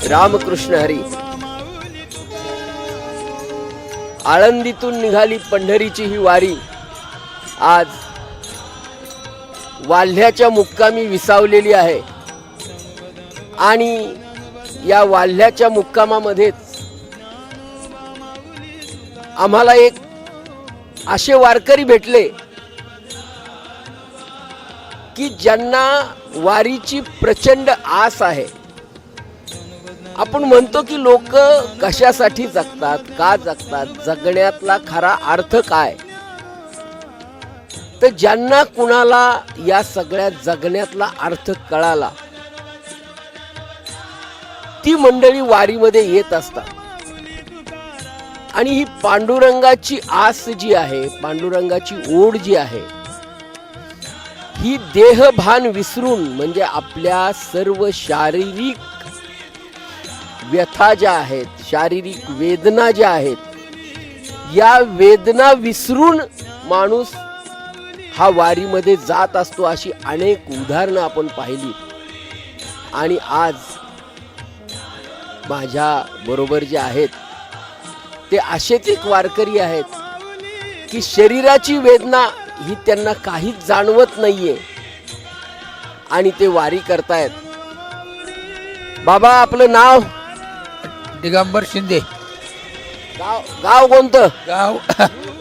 रामकृष्ण हरी. आळंदीतून निघाली पंढरीची ही वारी आज वाल्ह्याच्या मुक्कामी विसावलेली आहे. आणि या वाल्ह्याच्या मुक्कामामध्येच आम्हाला एक असे वारकरी भेटले की ज्यांना वारीची प्रचंड आस आहे. आपण म्हणतो की लोक कशासाठी जगतात, का जगतात, जगण्यातला खरा अर्थ काय. तर ज्यांना कुणाला या सगळ्या जगण्यातला अर्थ कळाला ती मंडळी वारीमध्ये येत असतात. आणि ही पांडुरंगाची आस जी आहे, पांडुरंगाची ओढ जी आहे, ही देहभान विसरून म्हणजे आपल्या सर्व शारीरिक व्यथा ज्या आहेत, शारीरिक वेदना ज्या आहेत, या वेदना विसरून माणूस हा वारीमध्ये जात असतो. अशी अनेक उदाहरणं आपण पाहिली. आणि आज माझ्या बरोबर जे आहेत ते असेच एक वारकरी आहेत की शरीराची वेदना ही त्यांना काहीच जाणवत नाहीये आणि ते वारी करतायत. बाबा, आपलं नाव? दिगंबर शिंदे. गाव कोणतं? गाव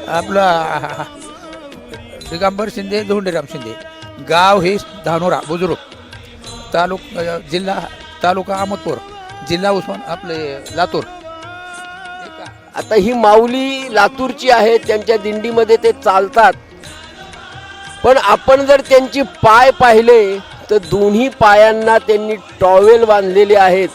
आपलं दिगंबर शिंदे, धोंडीराम शिंदे. गाव हे धानोरा बुजुर्ग, तालुका अहमदपूर, जिल्हा उस्मान आपले लातूर. आता ही माऊली लातूरची आहे, त्यांच्या दिंडीमध्ये ते चालतात. पण आपण जर त्यांचे पाय पाहिले तर दोन्ही पायांना त्यांनी टॉवेल बांधलेले आहेत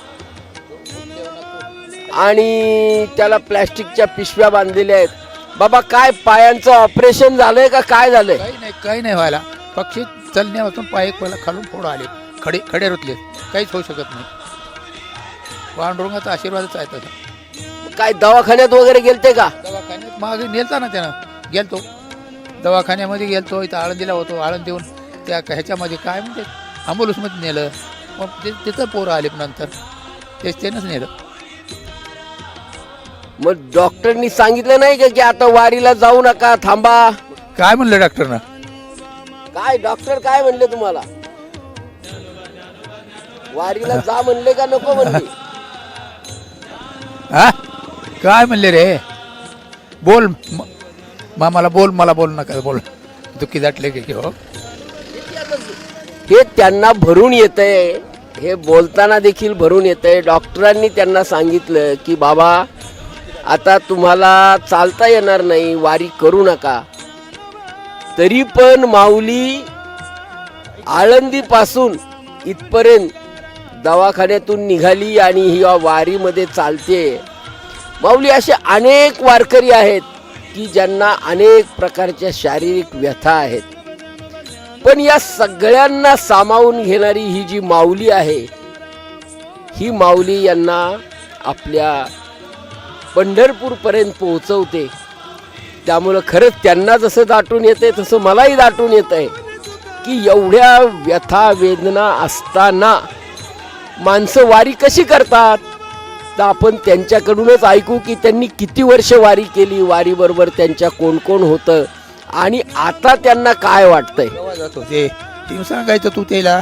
आणि त्याला प्लॅस्टिकच्या पिशव्या बांधलेल्या आहेत. बाबा, काय पायांचं ऑपरेशन झालंय का काय झालंय? काही नाही व्हायला. पक्षी चलण्यापासून पाय खालून फोड आले, खडे रुतले, काहीच होऊ शकत नाही. पांडुरंगाचा आशीर्वादच आहे तसा. काय दवाखान्यात वगैरे गेलते का? दवाखान्यात मागे नेलता ना त्यानं, गेलतो दवाखान्यामध्ये गेलतो. इथं आळंदीला होतो, आळंदीहून त्या ह्याच्यामध्ये काय म्हणते ॲम्ब्युलन्समध्ये नेलं. मग तिथं पोरं आले नंतर त्यानंच नेलं. मग डॉक्टरनी सांगितलं नाही का की आता वारीला जाऊ नका, थांबा? काय म्हणलं डॉक्टरनं? काय डॉक्टर काय म्हणले तुम्हाला? वारीला जा म्हणले का नको म्हणले? हा, काय म्हणले रे? बोल मामाला बोल, मला बोल नका बोल. दुःखी दाटले की हो. हे त्यांना भरून येतंय, हे बोलताना देखील भरून येतंय. डॉक्टरांनी त्यांना सांगितलं की बाबा, आता तुम्हाला चालता येणार नाही, वारी करू नका. तरी पण माऊली आळंदीपासून इथपर्यंत दवाखान्यातून निघाली आणि ही वारीमध्ये चालते. माऊली असे अनेक वारकरी आहेत की ज्यांना अनेक प्रकारच्या शारीरिक व्यथा आहेत. पण या सगळ्यांना सामावून घेणारी ही जी माऊली आहे, ही माऊली यांना आपल्या पंढरपूरपर्यंत पोहोचवते. त्यामुळं खरंच त्यांना जसं दाटून येते तसं मलाही दाटून येत आहे की एवढ्या व्यथा वेदना असताना माणसं वारी कशी करतात. तर आपण त्यांच्याकडूनच ऐकू की त्यांनी किती वर्ष वारी केली, वारी बरोबर त्यांच्या कोण कोण होतं आणि आता त्यांना काय वाटतंय. ते टीम सांगायचं तू त्याला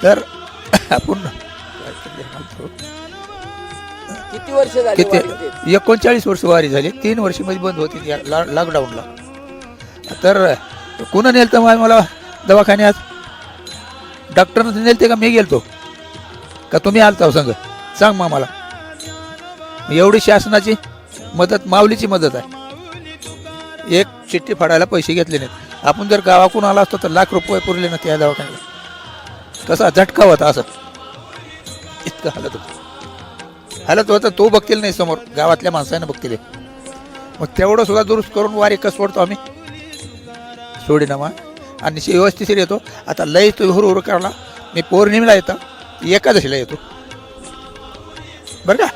तर आपण किती वर्ष झाली? 39 वर्ष वारी झाली. 3 वर्ष मध्ये बंद होती लॉकडाऊनला. तर कोण नेलतं मला दवाखान्यात? डॉक्टरनं नेलते का मी गेलतो का तुम्ही आलता संग? सांग मग मला. एवढी शासनाची मदत, माऊलीची मदत आहे. एक चिठ्ठी फाडायला पैसे घेतले नाहीत. आपण जर गावाकडून आला असतो तर लाख रुपये पुरले ना त्या दवाखान्याला. कसा झटका होता असं, इतकं हालत होतं. तो बघतील नाही समोर, गावातल्या माणसाने बघतील. मग तेवढं सुद्धा दुरुस्त करून वारी कसं सोडतो आम्ही? सोडी ना मग. आणि व्यवस्थिशीर येतो. आता लय तो हुरहुर करायला मी पौर्णिमेला येतो, एकादशीला येतो बरं का.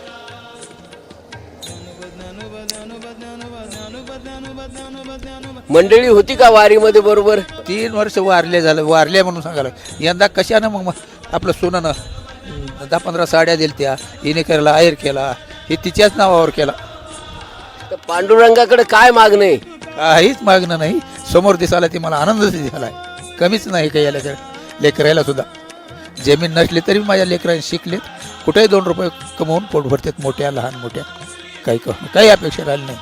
मंडळी होती का वारीमध्ये बरोबर? 3 वर्ष वारले म्हणून सांगायला. यंदा कशानं मग आपलं सोनं 10-15 साड्या दिल्या त्या, हिने केला आहेर केला, हे तिच्याच नावावर केला. तर पांडुरंगाकडे काय मागणं आहे? काहीच मागणं नाही, समोर दिसायला ती मला आनंदच झालाय, कमीच नाही काही याला लेकरायला सुद्धा. जमीन नसली तरी माझ्या लेकरांनी शिकलेत, कुठेही 2 रुपये कमवून पोट भरतात, मोठ्या लहान मोठ्या, काही अपेक्षा राहिली नाही.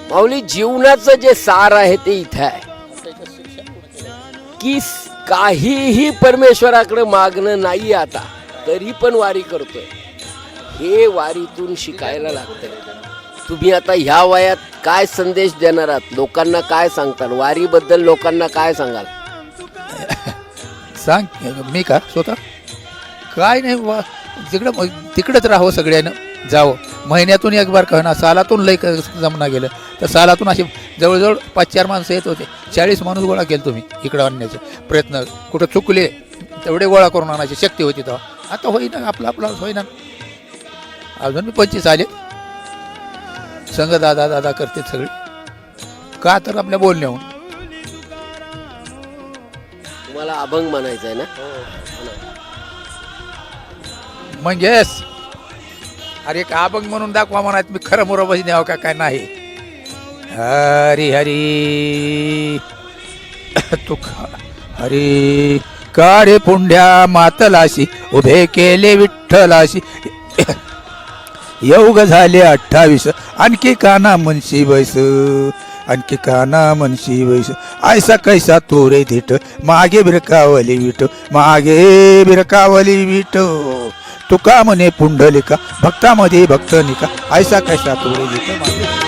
माऊली, जीवनाचं जे सार आहे ते इथं आहे की काहीही परमेश्वराकडे मागणं नाही आता, तरी पण वारी करतोय. हे वारीतून शिकायला लागतंय. तुम्ही आता ह्या वयात काय संदेश देणार आहात? लोकांना काय सांगताल? वारीबद्दल लोकांना काय सांगाल? सांग मी का स्वतः काय नाही, तिकडंच राहावं, सगळ्यानं जावं. महिन्यातून एक बार कहना, सालातून लय जमना गेलं तर सालातून असे जवळजवळ 5-4 माणसं येत होते. 40 माणूस गोळा केलं तुम्ही इकडं आणण्याचे प्रयत्न. कुठं चुकले तेवढे गोळा करून आणायची शक्ती होती तेव्हा. आता होईना, आपला होईना. अजून मी 25 आले संघ दादा करते सगळे, का तर आपल्या बोलण्याहून. तुम्हाला अभंग म्हणायचं आहे ना? मग येस, अरे का अभंग म्हणून दाखवा म्हणायचं, मी खरं मोरोबाजी न्यावं का काय नाही. हरी हरी तू हरी का रे पुंड्या मातलाशी उभे केले विठ्ठलाशी. योग झाले 28, आणखी काना मनशी बैस, आणखी काना मनशी बैस. ऐसा कैसा तो रे धीट, मागे बिरकावली विठ, मागे बिरकावली विठ. तुका म्हणे पुंडलिका, भक्तामध्ये भक्तनिका. ऐसा कैसा तो रे धीट, मागे